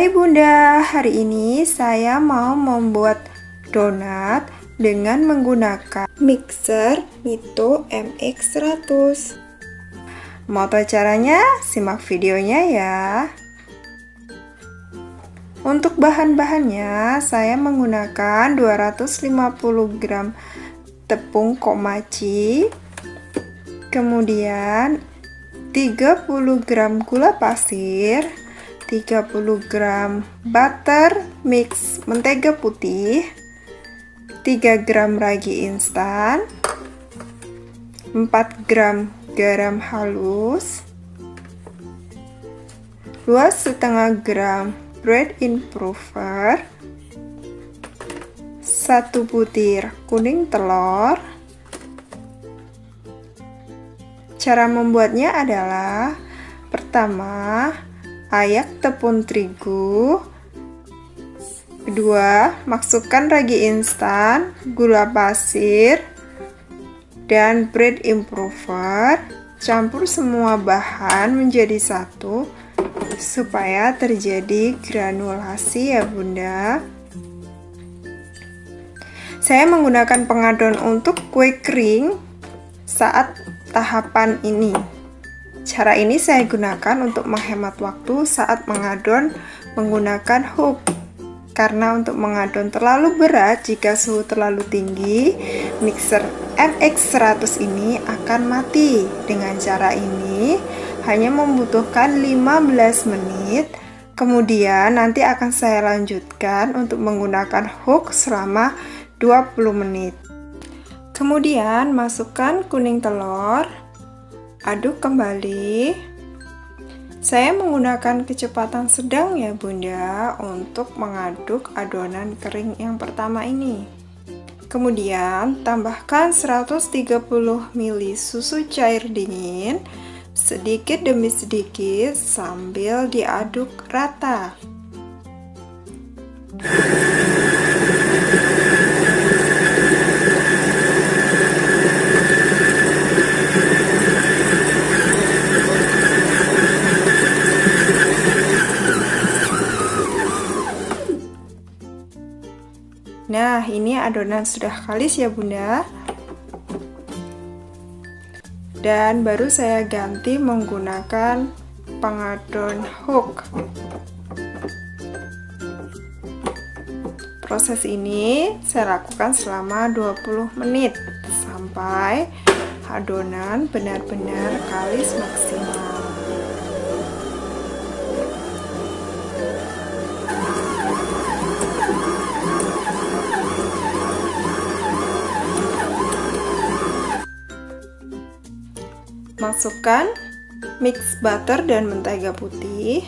Hai Bunda, hari ini saya mau membuat donat dengan menggunakan mixer Mito MX100. Mau tahu caranya? Simak videonya ya. Untuk bahan-bahannya, saya menggunakan 250 gram tepung komachi, kemudian 30 gram gula pasir, 30 gram butter mix mentega putih, 3 gram ragi instan, 4 gram garam halus, 2,5 gram bread improver, 1 butir kuning telur. Cara membuatnya adalah: pertama, ayak tepung terigu. Kedua, masukkan ragi instan, gula pasir, dan bread improver. Campur semua bahan menjadi satu supaya terjadi granulasi ya Bunda. Saya menggunakan pengadon untuk kue kering saat tahapan ini. Cara ini saya gunakan untuk menghemat waktu saat mengadon menggunakan hook. Karena untuk mengadon terlalu berat, jika suhu terlalu tinggi, mixer MX100 ini akan mati. Dengan cara ini hanya membutuhkan 15 menit. Kemudian nanti akan saya lanjutkan untuk menggunakan hook selama 20 menit. Kemudian masukkan kuning telur. Aduk kembali. Saya menggunakan kecepatan sedang ya Bunda untuk mengaduk adonan kering yang pertama ini. Kemudian tambahkan 130 ml susu cair dingin sedikit demi sedikit sambil diaduk rata. Nah, ini adonan sudah kalis ya Bunda. Dan baru saya ganti menggunakan pengadon hook. Proses ini saya lakukan selama 20 menit sampai adonan benar-benar kalis maksimal. Masukkan mix butter dan mentega putih.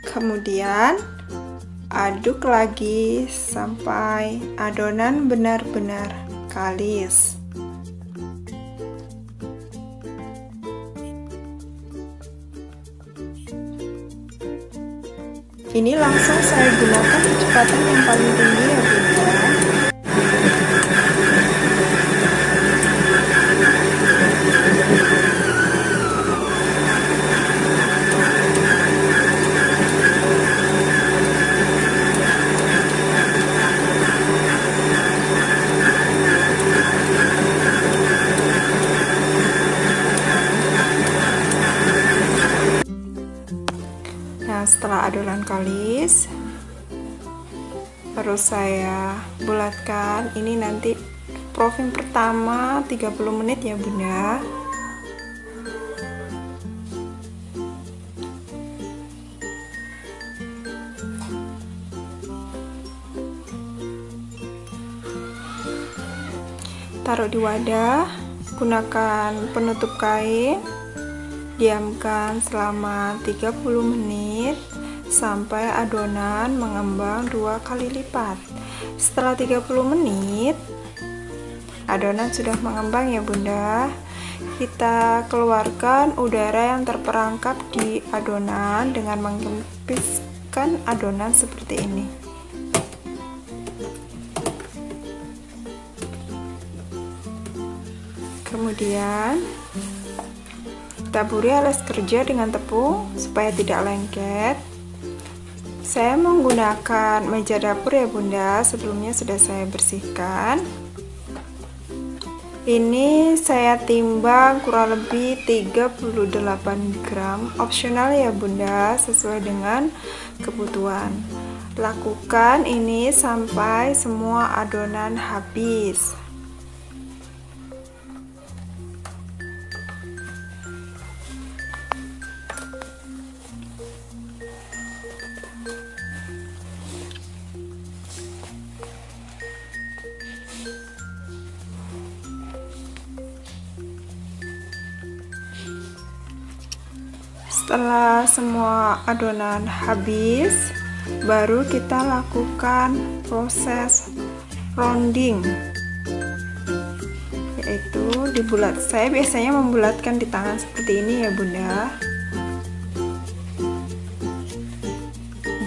Kemudian aduk lagi sampai adonan benar-benar kalis. Ini langsung saya gunakan kecepatan yang paling tinggi ya Bunda. Nah, setelah adonan kalis, baru saya bulatkan. Ini nanti proofing pertama 30 menit ya Bunda. Taruh di wadah, gunakan penutup kain. Diamkan selama 30 menit sampai adonan mengembang 2 kali lipat. Setelah 30 menit adonan sudah mengembang ya Bunda. Kita keluarkan udara yang terperangkap di adonan dengan mengempiskan adonan seperti ini. Kemudian taburi alas kerja dengan tepung supaya tidak lengket. Saya menggunakan meja dapur ya Bunda, sebelumnya sudah saya bersihkan. Ini saya timbang kurang lebih 38 gram, opsional ya Bunda, sesuai dengan kebutuhan. Lakukan ini sampai semua adonan habis. Setelah semua adonan habis, baru kita lakukan proses rounding, yaitu dibulat. Saya biasanya membulatkan di tangan seperti ini ya Bunda.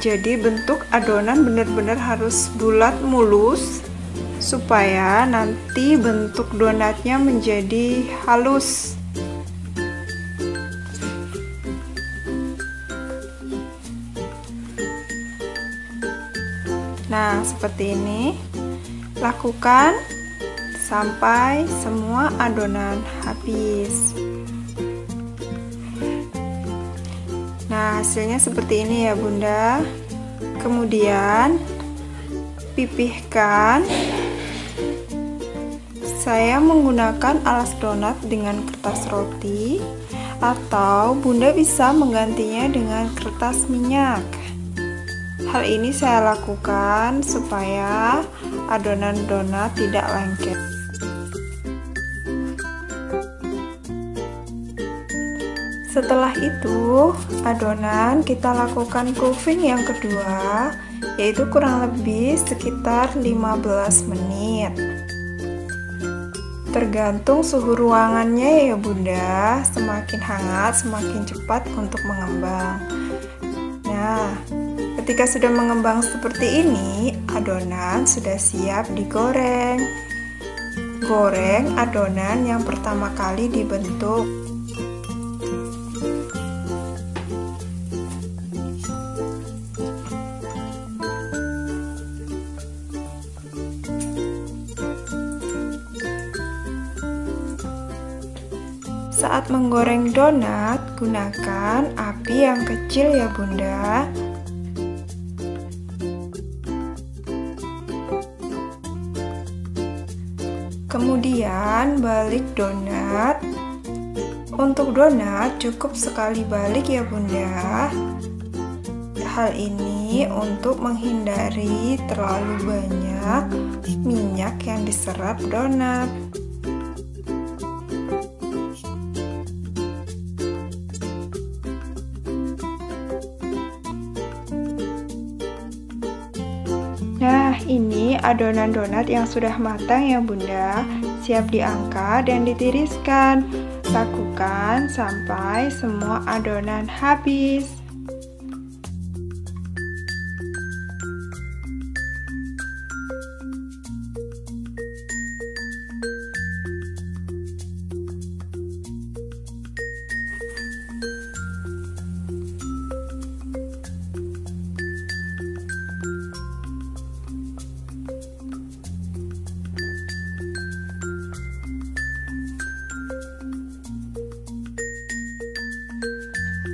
Jadi bentuk adonan benar-benar harus bulat mulus supaya nanti bentuk donatnya menjadi halus. Nah, seperti ini. Lakukan sampai semua adonan habis. Nah, hasilnya seperti ini ya Bunda. Kemudian pipihkan. Saya menggunakan alas donat dengan kertas roti, atau Bunda bisa menggantinya dengan kertas minyak. Hal ini saya lakukan supaya adonan donat tidak lengket. Setelah itu, adonan kita lakukan proofing yang kedua, yaitu kurang lebih sekitar 15 menit. Tergantung suhu ruangannya ya Bunda, semakin hangat semakin cepat untuk mengembang. Nah, ketika sudah mengembang seperti ini, adonan sudah siap digoreng. Goreng adonan yang pertama kali dibentuk. Saat menggoreng donat, gunakan api yang kecil ya Bunda. Kemudian balik donat. Untuk donat cukup sekali balik ya Bunda. Hal ini untuk menghindari terlalu banyak minyak yang diserap donat. Nah, ini adonan donat yang sudah matang ya Bunda, siap diangkat dan ditiriskan. Lakukan sampai semua adonan habis.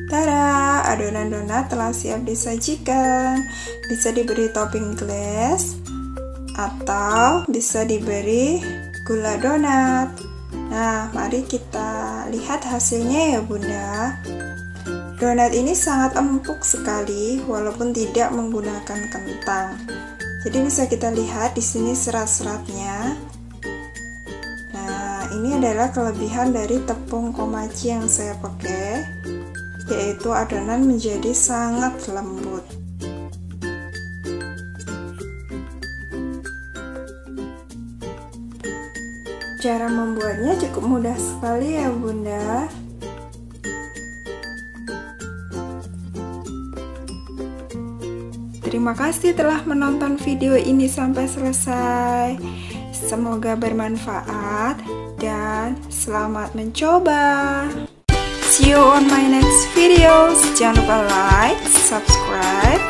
Tada, adonan donat telah siap disajikan. Bisa diberi topping glaze atau bisa diberi gula donat. Nah, mari kita lihat hasilnya ya Bunda. Donat ini sangat empuk sekali walaupun tidak menggunakan kentang. Jadi bisa kita lihat di sini serat-seratnya. Nah, ini adalah kelebihan dari tepung komachi yang saya pakai, yaitu adonan menjadi sangat lembut. Cara membuatnya cukup mudah sekali ya Bunda. Terima kasih telah menonton video ini sampai selesai. Semoga bermanfaat dan selamat mencoba. See you on my next videos. Jangan lupa like, subscribe,